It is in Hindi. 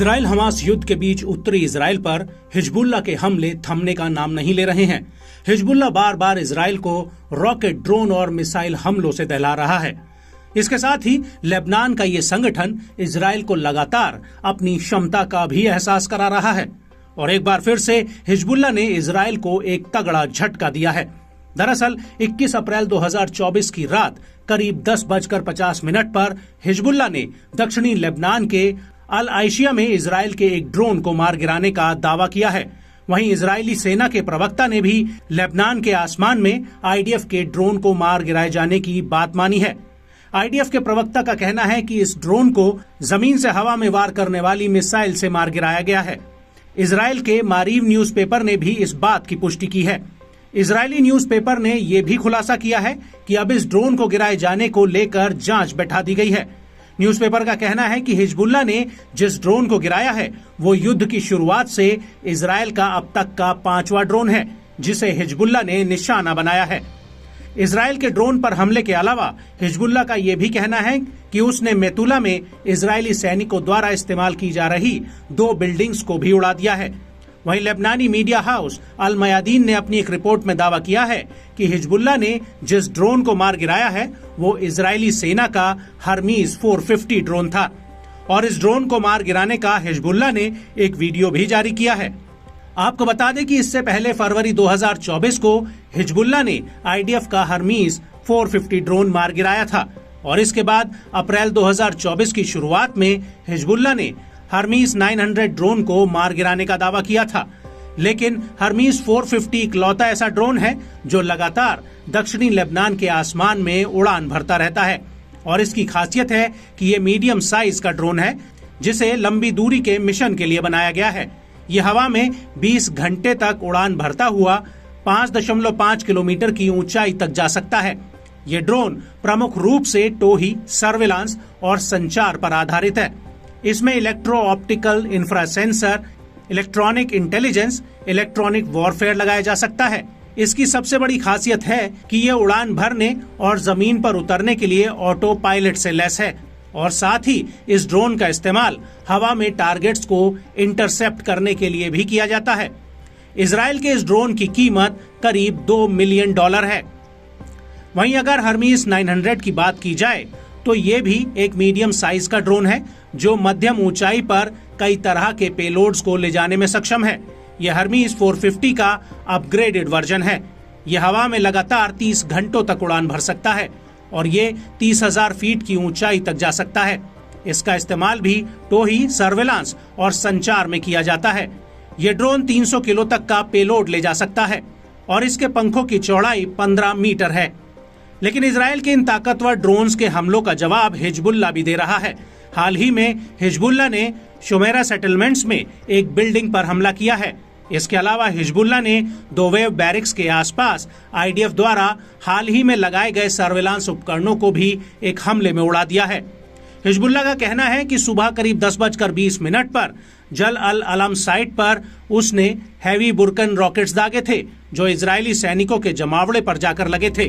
इजराइल हमास युद्ध के बीच उत्तरी इजराइल पर हिजबुल्लाह के हमले थमने का नाम नहीं ले रहे हैं। हिजबुल्लाह बार बार इजराइल को रॉकेट, ड्रोन और मिसाइल हमलों से दहला रहा है। इसके साथ ही लेबनान का ये संगठन इजराइल को लगातार अपनी क्षमता का भी एहसास करा रहा है और एक बार फिर से हिजबुल्लाह ने इजराइल को एक तगड़ा झटका दिया है। दरअसल 21 अप्रैल 2024 की रात करीब 10:50 पर हिजबुल्लाह ने दक्षिणी लेबनान के अल आइशिया में इजराइल के एक ड्रोन को मार गिराने का दावा किया है। वहीं इजरायली सेना के प्रवक्ता ने भी लेबनान के आसमान में आईडीएफ के ड्रोन को मार गिराए जाने की बात मानी है। आईडीएफ के प्रवक्ता का कहना है कि इस ड्रोन को जमीन से हवा में वार करने वाली मिसाइल से मार गिराया गया है। इजराइल के मारीव न्यूज़पेपर ने भी इस बात की पुष्टि की है। इजरायली न्यूज़पेपर ने यह भी खुलासा किया है कि अब इस ड्रोन को गिराए जाने को लेकर जांच बैठा दी गई है। न्यूज़पेपर का कहना है कि हिजबुल्लाह ने जिस ड्रोन को गिराया है वो युद्ध की शुरुआत से इजराइल का अब तक का 5वां ड्रोन है जिसे हिजबुल्लाह ने निशाना बनाया है। इजराइल के ड्रोन पर हमले के अलावा हिजबुल्लाह का ये भी कहना है कि उसने मेतुला में इजरायली सैनिकों द्वारा इस्तेमाल की जा रही 2 बिल्डिंग्स को भी उड़ा दिया है। वहीं लेबनानी मीडिया हाउस अल मयादीन ने अपनी एक रिपोर्ट में दावा किया है कि हिजबुल्लाह ने जिस ड्रोन को मार गिराया है वो इजरायली सेना का हर्मीज 450 ड्रोन था और इस ड्रोन को मार गिराने का हिजबुल्लाह ने एक वीडियो भी जारी किया है। आपको बता दें कि इससे पहले फरवरी 2024 को हिजबुल्लाह ने आईडीएफ का हर्मीज 450 ड्रोन मार गिराया था और इसके बाद अप्रैल 2024 की शुरुआत में हिजबुल्लाह ने हर्मीज 900 ड्रोन को मार गिराने का दावा किया था। लेकिन हर्मीज 450 इकलौता ऐसा ड्रोन है जो लगातार दक्षिणी लेबनान के आसमान में उड़ान भरता रहता है और इसकी खासियत है कि ये मीडियम साइज का ड्रोन है जिसे लंबी दूरी के मिशन के लिए बनाया गया है। ये हवा में 20 घंटे तक उड़ान भरता हुआ 5.5 किलोमीटर की ऊंचाई तक जा सकता है। ये ड्रोन प्रमुख रूप से टोही, सर्विलांस और संचार पर आधारित है। इसमें electro optical infra sensor, electronic intelligence, electronic warfare लगाया जा सकता है। इसकी सबसे बड़ी खासियत है कि ये उड़ान भरने और जमीन पर उतरने के लिए ऑटो पायलट से लैस है और साथ ही इस ड्रोन का इस्तेमाल हवा में टारगेट्स को इंटरसेप्ट करने के लिए भी किया जाता है। इजराइल के इस ड्रोन की कीमत करीब $2 मिलियन है। वहीं अगर हर्मीज 900 की बात की जाए तो ये भी एक मीडियम साइज का ड्रोन है जो मध्यम ऊंचाई पर कई तरह के पेलोड्स को ले जाने में सक्षम है। यह हर्मीज 450 का अपग्रेडेड वर्जन है। यह हवा में लगातार 30 घंटों तक उड़ान भर सकता है और ये 30,000 फीट की ऊंचाई तक जा सकता है। इसका इस्तेमाल भी टोही, सर्विलांस और संचार में किया जाता है। ये ड्रोन 300 किलो तक का पेलोड ले जा सकता है और इसके पंखों की चौड़ाई 15 मीटर है। लेकिन इजराइल के इन ताकतवर ड्रोन्स के हमलों का जवाब हिजबुल्लाह भी दे रहा है। हाल ही में हिजबुल्लाह ने शुमेरा सेटलमेंट्स में एक बिल्डिंग पर हमला किया है। इसके अलावा हिजबुल्लाह ने दोवेव बैरिक्स के आसपास आईडीएफ द्वारा हाल ही में लगाए गए सर्विलांस उपकरणों को भी एक हमले में उड़ा दिया है। हिजबुल्लाह का कहना है कि सुबह करीब 10:20 पर जल अल अलम साइट पर उसने हैवी बुरकन रॉकेट्स दागे थे जो इजरायली सैनिकों के जमावड़े पर जाकर लगे थे।